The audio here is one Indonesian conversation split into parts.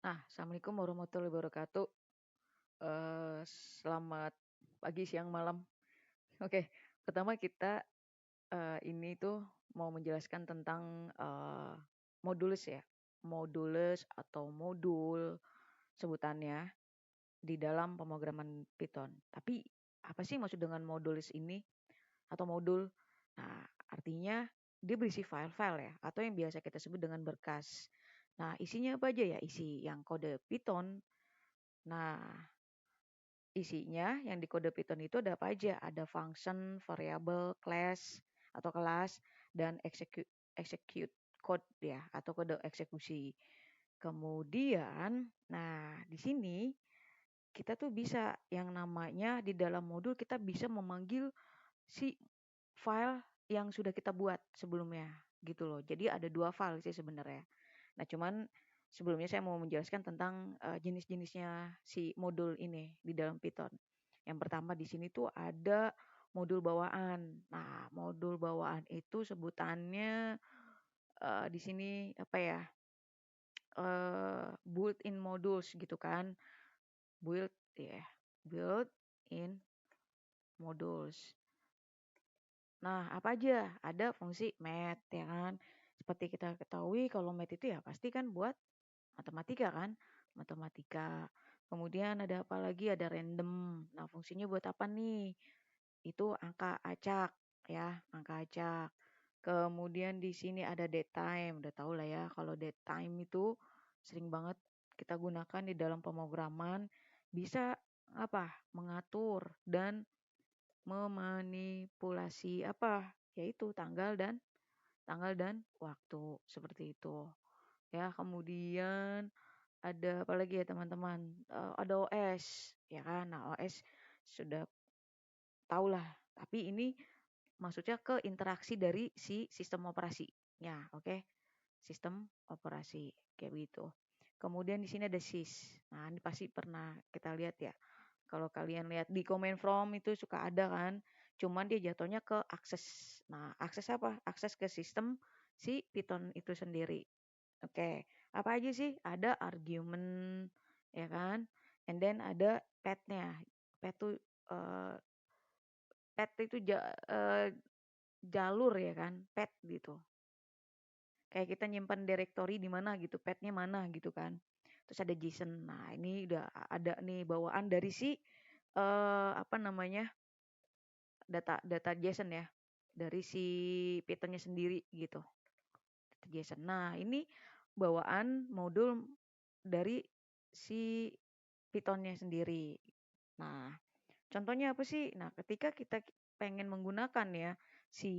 Assalamualaikum warahmatullahi wabarakatuh. Selamat pagi, siang, malam. Oke, pertama kita ini tuh mau menjelaskan tentang modules ya, modules atau modul sebutannya di dalam pemrograman Python. Tapi apa sih maksud dengan modules ini atau modul? Nah, artinya dia berisi file-file ya, atau yang biasa kita sebut dengan berkas. Nah, isinya apa aja ya? Isi yang kode Python. Nah, isinya yang di kode Python itu ada apa aja? Ada function, variable, class atau kelas, dan execute code ya, atau kode eksekusi. Kemudian, nah di sini kita tuh bisa yang namanya di dalam modul kita bisa memanggil si file yang sudah kita buat sebelumnya gitu loh. Jadi ada dua file sih sebenarnya. Nah, cuman sebelumnya saya mau menjelaskan tentang jenis-jenisnya si modul ini di dalam Python. Yang pertama di sini tuh ada modul bawaan. Nah, modul bawaan itu sebutannya di sini apa ya? Built-in modules gitu kan. Built ya, built-in modules. Nah, apa aja? Ada fungsi math ya kan. Seperti kita ketahui kalau math itu ya pasti kan buat matematika kan, matematika. Kemudian ada apa lagi? Ada random. Nah, fungsinya buat apa nih? Itu angka acak ya, angka acak. Kemudian di sini ada datetime. Udah tahu lah ya, kalau datetime itu sering banget kita gunakan di dalam pemrograman bisa apa? Mengatur dan memanipulasi apa? Yaitu tanggal dan waktu seperti itu. Ya, kemudian ada apa lagi ya teman-teman? Ada OS, ya kan? Nah, OS sudah tahulah. Tapi ini maksudnya ke interaksi dari si sistem operasinya, oke? Sistem operasi kayak begitu. Kemudian di sini ada sys. Nah, ini pasti pernah kita lihat ya. Kalau kalian lihat di command from itu suka ada kan, cuman dia jatuhnya ke akses. Nah, akses apa? Akses ke sistem si Python itu sendiri. Oke, apa aja sih? Ada argument, ya kan? And then ada path-nya. Path itu eh, path itu jalur ya kan? Path gitu. Kayak kita nyimpan directory di mana gitu, path-nya mana gitu kan. Terus ada JSON. Nah, ini udah ada nih bawaan dari si apa namanya? Data data JSON ya. Dari si Python-nya sendiri gitu. Data JSON. Nah, ini bawaan modul dari si Python-nya sendiri. Nah, contohnya apa sih? Nah, ketika kita pengen menggunakan ya si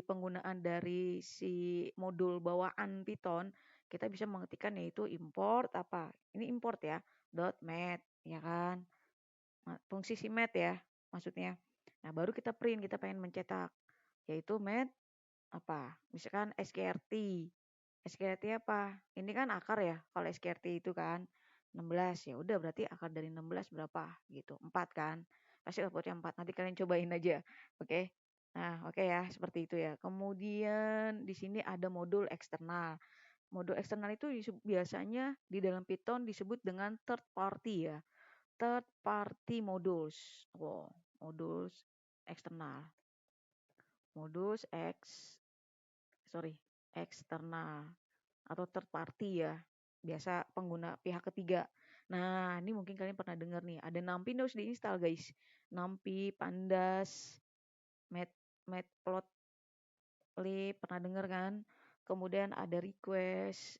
penggunaan dari si modul bawaan Python, kita bisa mengetikkan yaitu import apa? Ini import ya, .math ya kan? Fungsi si math ya maksudnya. Nah, baru kita print, kita pengen mencetak yaitu math apa? Misalkan SKRT. SKRT apa? Ini kan akar ya. Kalau SKRT itu kan 16 ya udah berarti akar dari 16 berapa gitu. 4 kan. Pasti outputnya 4. Nanti kalian cobain aja. Oke. Nah, oke ya, seperti itu ya. Kemudian di sini ada modul eksternal. Modul eksternal itu biasanya di dalam Python disebut dengan third party ya. Third party modules. Wow, modules eksternal. Modules sorry, eksternal atau third party ya. Biasa pengguna pihak ketiga. Nah, ini mungkin kalian pernah dengar nih. Ada NumPy harus diinstal guys. NumPy, Pandas, Matplotlib pernah dengar kan? Kemudian ada request,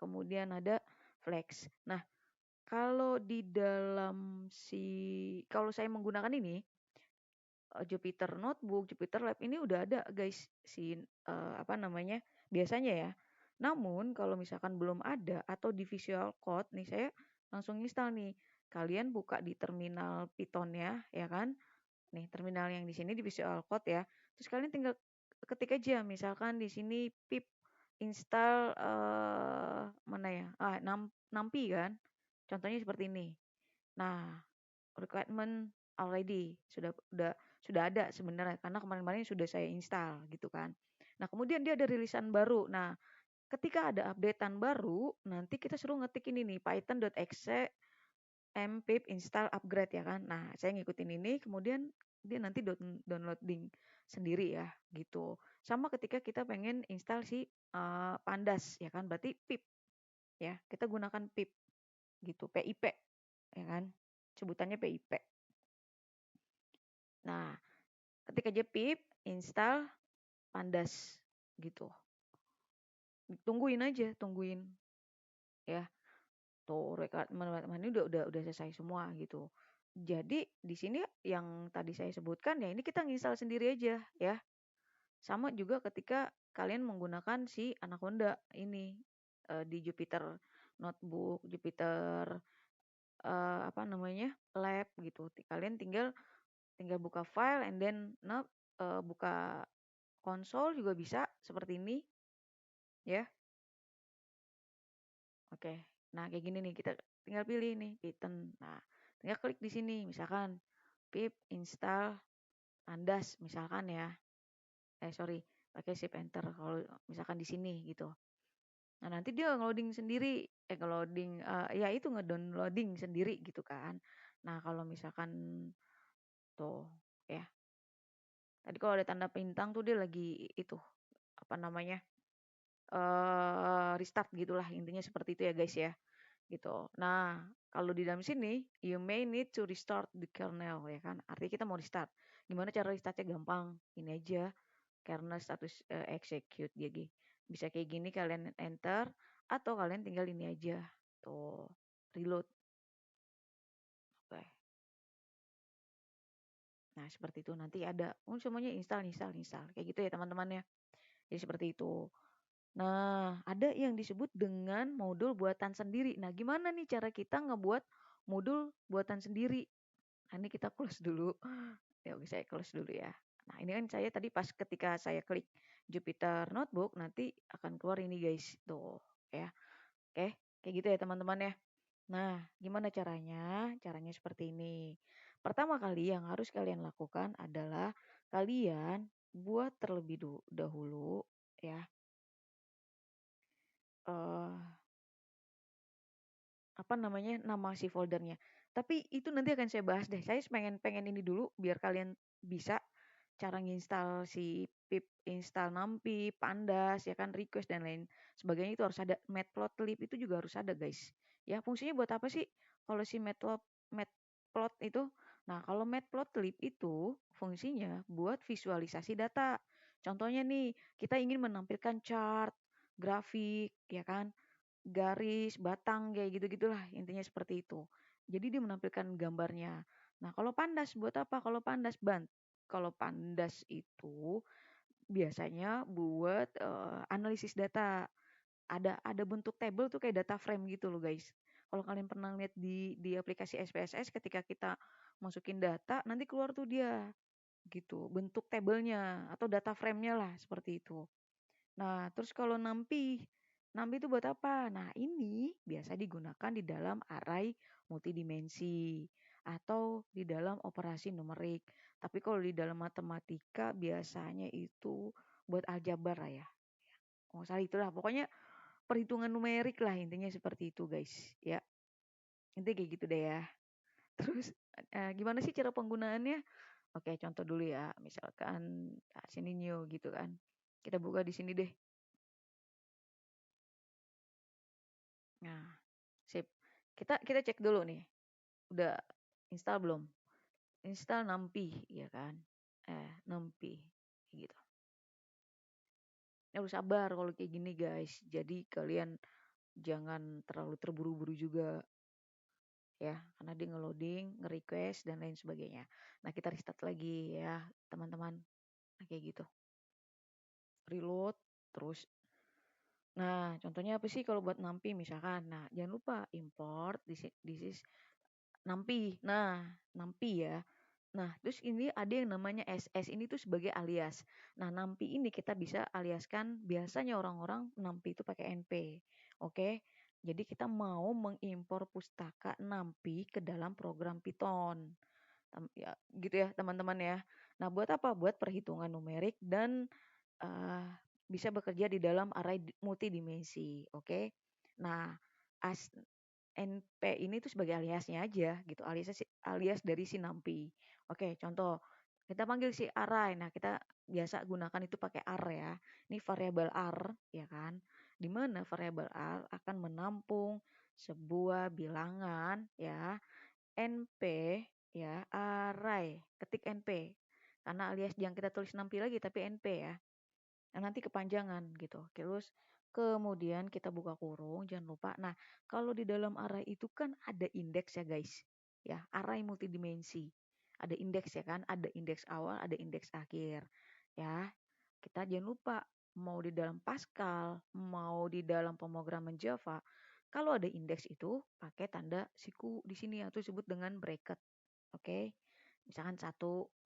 kemudian ada flex. Nah, kalau di dalam kalau saya menggunakan ini Jupyter Notebook, Jupyter Lab ini udah ada guys apa namanya biasanya ya. Namun kalau misalkan belum ada atau di Visual Code nih saya langsung install nih. Kalian buka di terminal Python-nya ya kan. Nih terminal yang di sini di Visual Code ya. Terus kalian tinggal ketik aja misalkan di sini pip install mana ya? NumPy kan. Contohnya seperti ini. Nah, requirement already sudah ada sebenarnya karena kemarin-kemarin sudah saya install gitu kan. Nah, kemudian dia ada rilisan baru. Nah, ketika ada updatean baru, nanti kita suruh ngetik ini nih, python.exe mpip install upgrade ya kan. Nah, saya ngikutin ini, kemudian dia nanti downloading sendiri ya, gitu. Sama ketika kita pengen install si pandas ya kan, berarti pip ya, kita gunakan pip gitu, PIP ya kan, sebutannya PIP. Nah, ketika aja pip install pandas gitu, tungguin aja, tungguin ya. Tuh teman-teman ini udah selesai semua gitu. Jadi di sini yang tadi saya sebutkan ya ini kita nginstal sendiri aja ya. Sama juga ketika kalian menggunakan si Anaconda ini di Jupyter Notebook, Jupyter apa namanya Lab gitu. Kalian tinggal buka file and then buka konsol juga bisa seperti ini ya. Oke. Nah, kayak gini nih kita tinggal pilih nih Python. Nah, tinggal klik di sini misalkan pip install pandas misalkan ya. Sorry, pakai shift enter kalau misalkan di sini gitu. Nah, nanti dia ngeloading sendiri, ngeloading ya itu ngedownloading sendiri gitu kan. Nah, kalau misalkan tuh ya. Tadi kalau ada tanda bintang tuh dia lagi itu apa namanya? Restart gitulah intinya seperti itu ya guys ya. Gitu. Nah, kalau di dalam sini, you may need to restart the kernel ya kan. Artinya kita mau restart. Gimana cara restartnya gampang? Ini aja, kernel status execute jadi bisa kayak gini kalian enter atau kalian tinggal ini aja. Tuh, reload. Oke. Nah, seperti itu nanti ada semuanya install kayak gitu ya teman-teman ya. Jadi seperti itu. Nah, ada yang disebut dengan modul buatan sendiri. Nah, gimana nih cara kita ngebuat modul buatan sendiri? Nah, ini kita close dulu. Ya, oke, saya close dulu ya. Nah, ini kan saya tadi pas ketika saya klik Jupyter Notebook, nanti akan keluar ini guys. Tuh, ya. Oke, kayak gitu ya teman-teman ya. Nah, gimana caranya? Caranya seperti ini. Pertama kali yang harus kalian lakukan adalah kalian buat terlebih dahulu ya. eh apa namanya nama si foldernya. Tapi itu nanti akan saya bahas deh. Saya pengen ini dulu biar kalian bisa cara nginstal si pip install numpy, pandas ya kan request dan lain sebagainya itu harus ada. Matplotlib itu juga harus ada guys. Ya fungsinya buat apa sih? Kalau si matplot itu, nah kalau matplotlib itu fungsinya buat visualisasi data. Contohnya nih kita ingin menampilkan chart, grafik ya kan garis, batang kayak gitu-gitulah intinya seperti itu. Jadi dia menampilkan gambarnya. Nah, kalau pandas buat apa? Kalau pandas itu biasanya buat analisis data. Ada bentuk table tuh kayak data frame gitu loh, guys. Kalau kalian pernah lihat di aplikasi SPSS ketika kita masukin data, nanti keluar tuh dia gitu, bentuk tabelnya atau data frame-nya lah seperti itu. Nah, terus kalau NumPy itu buat apa? Nah, ini biasa digunakan di dalam array multidimensi atau di dalam operasi numerik. Tapi kalau di dalam matematika biasanya itu buat aljabar lah ya. Oh, salah itulah. Pokoknya perhitungan numerik lah intinya seperti itu, guys. Ya, intinya kayak gitu deh ya. Terus gimana sih cara penggunaannya? Oke, contoh dulu ya. Misalkan sini new gitu kan. Kita buka di sini deh. Nah, sip. Kita cek dulu nih. Udah install belum? Install NumPy, ya kan? NumPy gitu. Ya harus sabar kalau kayak gini guys. Jadi kalian jangan terlalu terburu-buru juga ya, karena dia nge-loading, nge-request dan lain sebagainya. Nah, kita restart lagi ya, teman-teman. Nah, kayak gitu. Reload terus. Nah, contohnya apa sih kalau buat NumPy misalkan? Nah, jangan lupa import this is NumPy. Nah, NumPy ya. Nah, terus ini ada yang namanya SS ini tuh sebagai alias. Nah, NumPy ini kita bisa aliaskan biasanya orang-orang NumPy itu pakai NP. Oke. Jadi kita mau mengimpor pustaka NumPy ke dalam program Python. Ya, gitu ya, teman-teman ya. Nah, buat apa? Buat perhitungan numerik dan uh, bisa bekerja di dalam array multidimensi. Oke. Nah, as NP ini tuh sebagai aliasnya aja gitu, alias dari si NumPy. Oke, contoh kita panggil si array. Nah, kita biasa gunakan itu pakai R ya. Ini variabel R ya kan. Di mana variabel R akan menampung sebuah bilangan ya, NP ya, array, ketik NP. Karena alias yang kita tulis NumPy lagi tapi NP ya. Nah, nanti kepanjangan gitu. Terus kemudian kita buka kurung, jangan lupa. Nah, kalau di dalam array itu kan ada indeks ya guys. Ya, array multidimensi. Ada indeks ya kan, ada indeks awal, ada indeks akhir. Ya, kita jangan lupa mau di dalam Pascal, mau di dalam pemrograman Java, kalau ada indeks itu pakai tanda siku di sini atau disebut dengan bracket. Oke. Misalkan 1,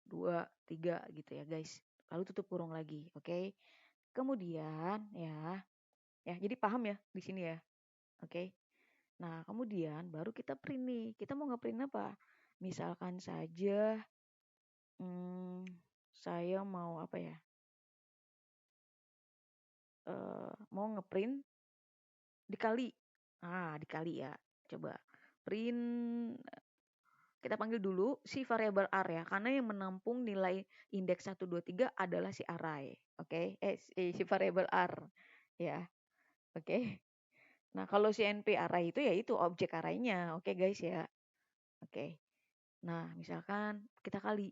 2, 3 gitu ya guys. Lalu tutup kurung lagi, oke? Kemudian ya jadi paham ya di sini ya. Oke. Nah, kemudian baru kita print nih. Kita mau ngeprint apa? Misalkan saja saya mau apa ya? Mau ngeprint dikali. Nah, dikali ya. Coba print, kita panggil dulu si variabel R ya, karena yang menampung nilai indeks 1, 2, 3 adalah si array. Oke. Si variabel R ya. Oke. Nah, kalau si NP array itu ya itu objek arraynya. Oke guys ya. Oke. Nah, misalkan kita kali.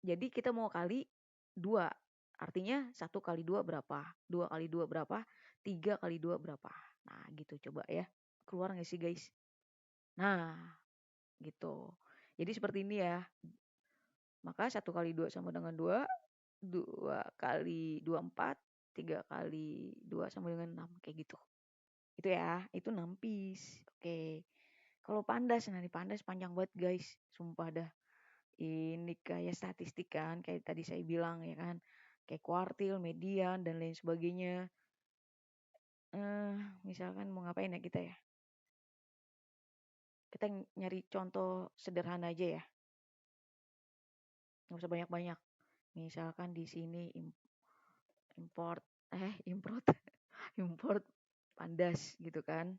Jadi kita mau kali 2. Artinya 1 kali 2 berapa? 2 kali 2 berapa? 3 kali 2 berapa? Nah, gitu coba ya. Keluar nggak sih guys? Nah, gitu. Jadi seperti ini ya. Maka 1 kali 2 sama dengan 2. 2 kali 2 4. 3 kali 2 sama dengan 6. Kayak gitu. Itu ya. Itu 6 piece. Oke. Kalau pandas, nah ini pandas panjang banget guys. Sumpah dah. Ini kayak statistik kan. Kayak tadi saya bilang ya kan. Kayak kuartil, median, dan lain sebagainya. Misalkan mau ngapain ya kita ya. Kita nyari contoh sederhana aja ya. Nggak usah banyak-banyak. Misalkan di sini import import pandas gitu kan.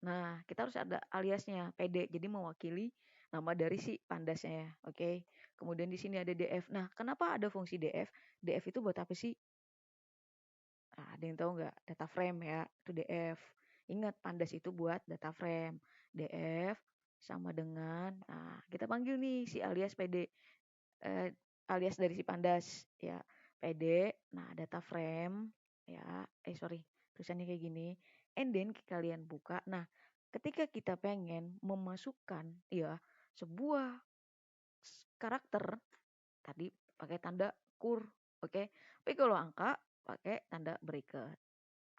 Nah, kita harus ada aliasnya PD. Jadi mewakili nama dari si pandasnya ya. Oke. Kemudian di sini ada df. Nah, kenapa ada fungsi df? Df itu buat apa sih? Nah, ada yang tahu nggak? Data frame ya. Itu df. Ingat, pandas itu buat data frame. Df sama dengan, nah kita panggil nih si alias PD. Alias dari si pandas ya. PD, nah data frame ya. Sorry, tulisannya kayak gini. And then kalian buka. Nah, ketika kita pengen memasukkan ya sebuah karakter, tadi pakai tanda kur, oke. Tapi kalau angka pakai tanda bracket.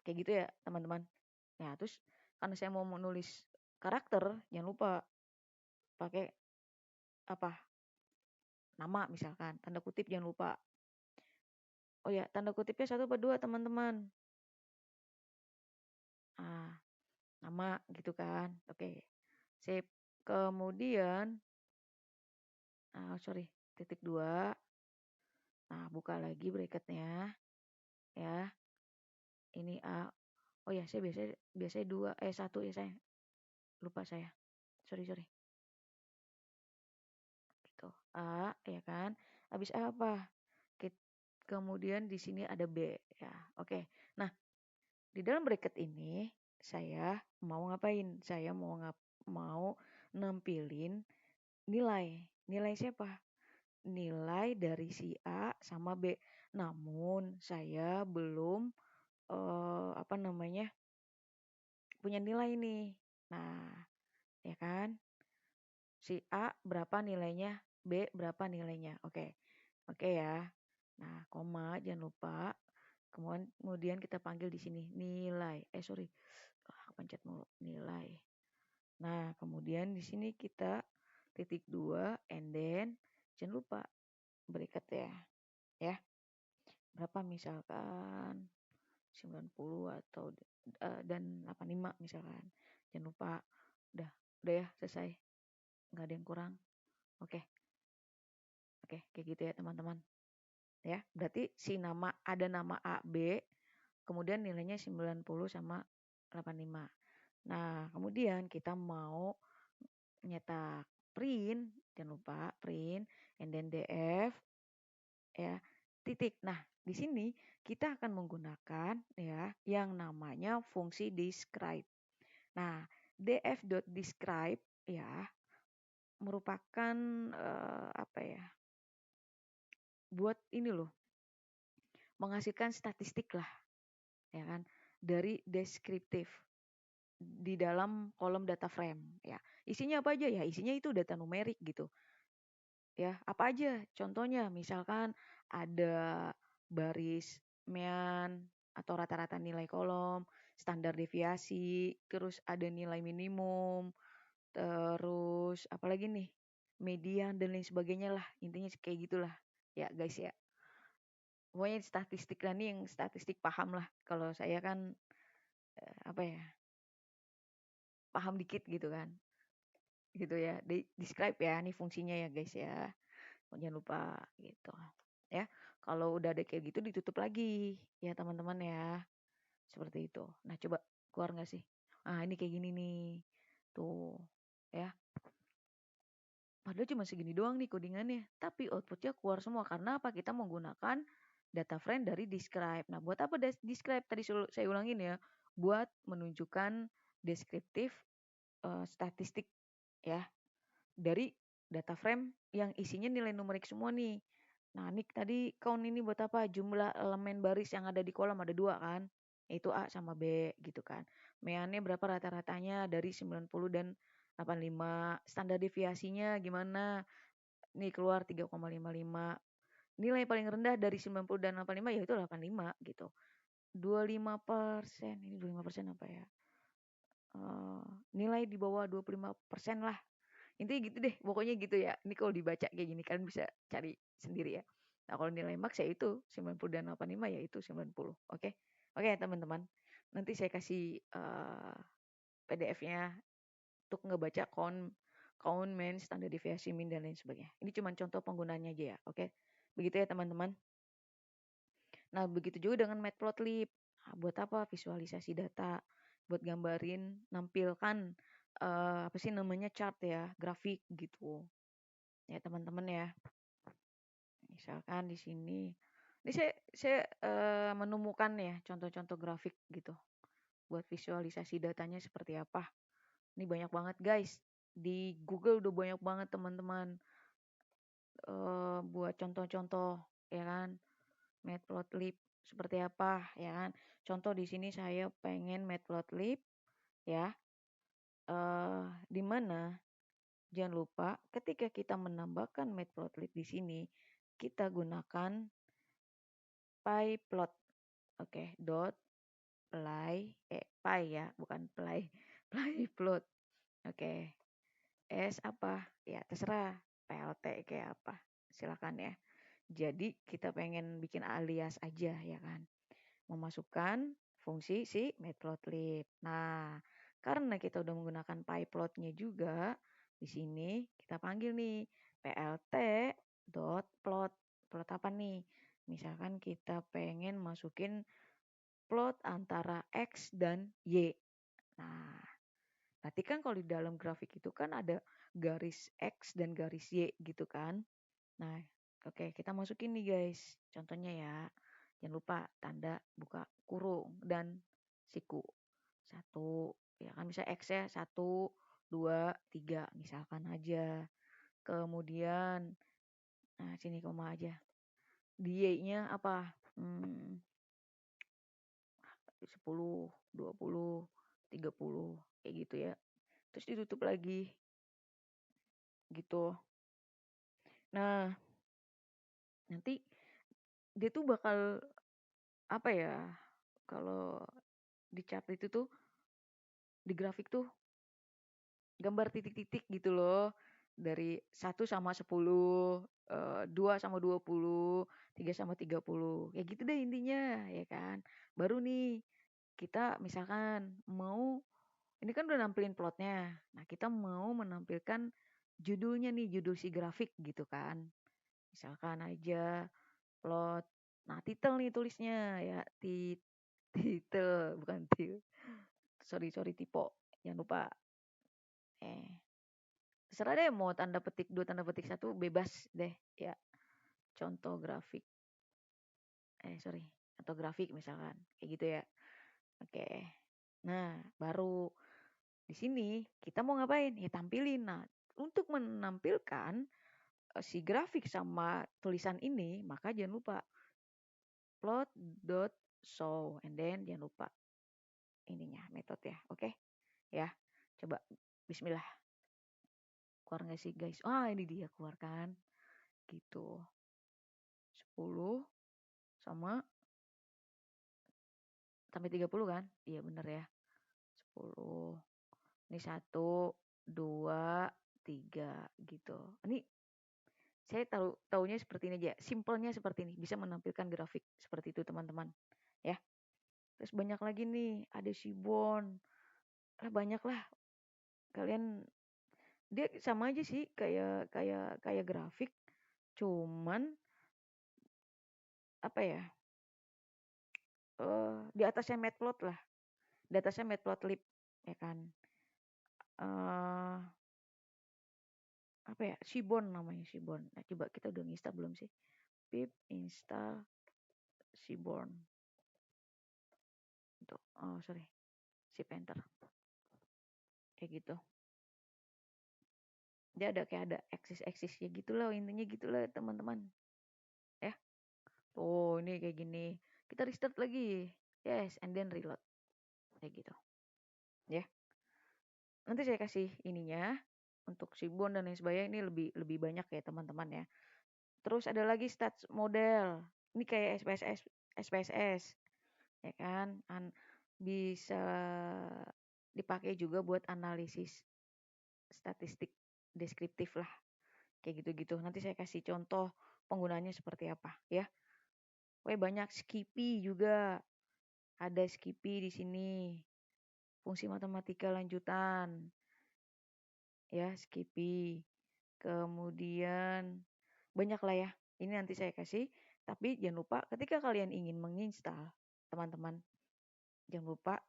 Kayak gitu ya, teman-teman. Nah, terus karena saya mau menulis karakter, jangan lupa pakai apa? Nama misalkan, tanda kutip jangan lupa. Oh ya, tanda kutipnya 1 atau 2, teman-teman. Ah, nama gitu kan. Oke. Sip. Kemudian sorry, titik 2. Nah, buka lagi bracketnya ya. Ini A. Oh ya, saya biasanya 2 1 ya saya. Lupa saya. Sorry. Gitu. A ya kan. Habis A apa? Kemudian di sini ada B ya. Oke. Nah, di dalam bracket ini saya mau ngapain? Saya mau nampilin nilai. Nilai siapa? Nilai dari si A sama B. Namun saya belum punya nilai nih. Nah, ya kan? Si A berapa nilainya, B berapa nilainya. Oke. Oke ya. Nah, koma jangan lupa. Kemudian kita panggil di sini nilai. Sorry. Pencet mulu nilai. Nah, kemudian di sini kita titik 2 and then jangan lupa bracket ya. Ya. Berapa misalkan 90 atau dan 85 misalkan. Jangan lupa. Udah ya, selesai. Nggak ada yang kurang. Oke, kayak gitu ya teman-teman. ya. Berarti ada nama A, B, kemudian nilainya 90 sama 85. Nah, kemudian kita mau nyetak print, jangan lupa print, and then DF, ya, titik. Nah, di sini kita akan menggunakan ya yang namanya fungsi describe. Nah, df.describe ya merupakan apa ya? Buat ini loh, menghasilkan statistik lah, ya kan, dari deskriptif di dalam kolom data frame ya. Isinya apa aja ya? Isinya itu data numerik gitu. Ya, apa aja? Contohnya misalkan ada baris mean atau rata-rata nilai kolom, standar deviasi, terus ada nilai minimum, terus apalagi nih? Median dan lain sebagainya lah. Intinya kayak gitulah. Ya, guys ya. Pokoknya statistik lah nih yang statistik paham lah. Kalau saya kan apa ya? Paham dikit gitu kan. Gitu ya. Describe ya nih fungsinya ya guys ya. Jangan lupa gitu. Ya. Kalau udah ada kayak gitu ditutup lagi ya teman-teman ya. Seperti itu. Nah, coba keluar nggak sih? Ah, ini kayak gini nih. Tuh, ya. Padahal cuma segini doang nih codingannya. Tapi outputnya keluar semua. Karena apa? Kita menggunakan data frame dari describe. Nah, buat apa describe? Tadi saya ulangin ya. Buat menunjukkan deskriptif statistik ya. Dari data frame yang isinya nilai numerik semua nih. Nah, ini tadi count ini buat apa? Jumlah elemen baris yang ada di kolom ada 2 kan? Yaitu A sama B gitu kan. Meannya berapa rata-ratanya dari 90 dan 85. Standar deviasinya gimana? Nih keluar 3,55. Nilai paling rendah dari 90 dan 85 yaitu 85 gitu. 25%. Ini 25% apa ya? Nilai di bawah 25% lah. Intinya gitu deh, pokoknya gitu ya. Ini kalau dibaca kayak gini kan bisa cari sendiri ya. Nah, kalau nilai max ya itu 90 dan 85 ya itu 90. Oke. Oke, teman-teman. Nanti saya kasih PDF-nya untuk ngebaca count, main, standar deviasi, min dan lain sebagainya. Ini cuma contoh penggunaannya aja ya. Oke. Begitu ya, teman-teman. Nah, begitu juga dengan matplotlib. Nah, buat apa? Visualisasi data, buat gambarin, nampilkan apa sih namanya chart ya, grafik gitu. Ya, teman-teman ya. Misalkan di sini, ini saya menemukan ya contoh-contoh grafik gitu. Buat visualisasi datanya seperti apa. Ini banyak banget guys. Di Google udah banyak banget teman-teman buat contoh-contoh ya kan. Matplotlib seperti apa ya kan. Contoh di sini saya pengen matplotlib ya. Di mana jangan lupa ketika kita menambahkan matplotlib di sini kita gunakan pyplot. Oke, dot py ya, bukan play. Pyplot. Oke. Apa? Ya, terserah. PLT kayak apa. Silakan ya. Jadi kita pengen bikin alias aja ya kan. Memasukkan fungsi si matplotlib. Nah, karena kita udah menggunakan pyplotnya juga, di sini kita panggil nih plt dot plot. Plot apa nih? Misalkan kita pengen masukin plot antara X dan Y. Nah, berarti kan kalau di dalam grafik itu kan ada garis X dan garis Y gitu kan. Nah, oke, kita masukin nih guys. Contohnya ya, jangan lupa tanda buka kurung dan siku. 1, ya kan bisa X ya, 1, 2, 3 misalkan aja. Kemudian, nah sini koma aja. Di Y-nya apa? 10, 20, 30, kayak gitu ya. Terus ditutup lagi, gitu. Nah, nanti dia tuh bakal apa ya? Kalau di chart itu tuh di grafik tuh gambar titik-titik gitu loh. Dari 1 sama 10, 2 sama 20, 3 sama 30. Ya gitu deh intinya, ya kan. Baru nih kita misalkan mau ini kan udah nampilin plotnya. Nah, kita mau menampilkan judulnya nih, judul si grafik gitu kan. Misalkan aja plot. Nah, titel nih tulisnya ya, titel bukan sorry typo, jangan lupa. Terserah deh mau tanda petik 2 tanda petik 1 bebas deh ya. Contoh grafik. Sorry, atau grafik misalkan kayak gitu ya. Oke. Nah, baru di sini kita mau ngapain? Ya tampilin. Nah, untuk menampilkan si grafik sama tulisan ini, maka jangan lupa plot.show and then jangan lupa ininya metode ya. Oke. Ya. Coba bismillah. Keluar nggak sih guys? Ini dia keluarkan. Gitu. 10 sama sampai 30 kan? Iya bener ya. 10. Ini 1, 2, 3 gitu. Ini saya taunya seperti ini aja. Simpelnya seperti ini. Bisa menampilkan grafik seperti itu teman-teman. Ya. Terus banyak lagi nih. Ada Seaborn. Banyak lah. Kalian dia sama aja sih kayak grafik. Cuman apa ya? Di atasnya Matplot lah. Di atasnya Matplotlib ya kan. Apa ya? Seaborn namanya Seaborn. Nah, coba kita udah install belum sih? Pip install Seaborn. Untuk sorry. Shift enter. Kayak gitu. Dia kayak ada eksis-eksisnya gitu lah, intinya gitu lah teman-teman. Ya. Tuh, ini kayak gini. Kita restart lagi. Yes, and then reload. Kayak gitu. Ya. Nanti saya kasih ininya untuk Seaborn dan lain sebagainya ini lebih banyak ya teman-teman ya. Terus ada lagi stats model. Ini kayak SPSS. Ya kan? Bisa dipakai juga buat analisis statistik deskriptif lah. Kayak gitu-gitu. Nanti saya kasih contoh penggunaannya seperti apa ya. Banyak Skippy juga. Ada Skippy di sini. Fungsi matematika lanjutan. Ya, Skippy. Kemudian banyak lah ya. Ini nanti saya kasih. Tapi jangan lupa ketika kalian ingin menginstal, teman-teman, jangan lupa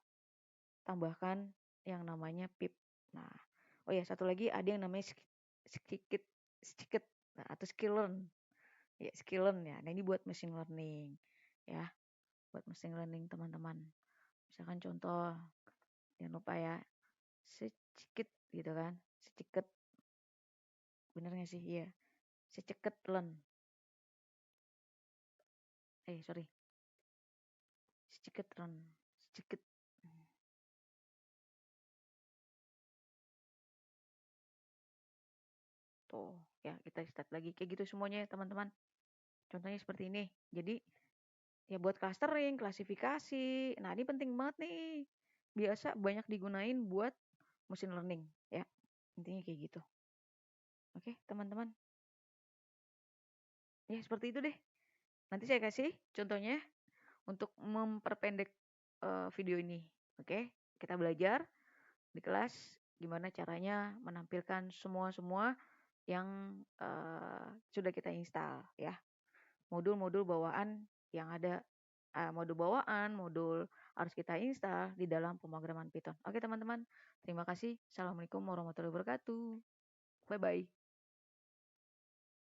tambahkan yang namanya pip. Nah, satu lagi ada yang namanya skikit atau skillearn. Ya, skillearn ya. Nah, ini buat machine learning. Ya, buat machine learning teman-teman. Misalkan contoh, jangan lupa ya, secikit gitu kan. Secikit. Bener gak sih? Iya. Seceket learn. Sorry. Secikit learn. Secikit. Tuh, ya kita start lagi. Kayak gitu semuanya ya teman-teman. Contohnya seperti ini. Jadi, ya buat clustering, klasifikasi. Nah, ini penting banget nih. Biasa banyak digunain buat machine learning. Ya, intinya kayak gitu. Oke, teman-teman. Ya, seperti itu deh. Nanti saya kasih contohnya untuk memperpendek video ini. Oke, kita belajar di kelas gimana caranya menampilkan semua yang sudah kita install ya. Modul-modul bawaan yang ada, modul bawaan, modul harus kita install di dalam pemrograman Python. Oke teman-teman, terima kasih. Assalamualaikum warahmatullahi wabarakatuh. Bye-bye.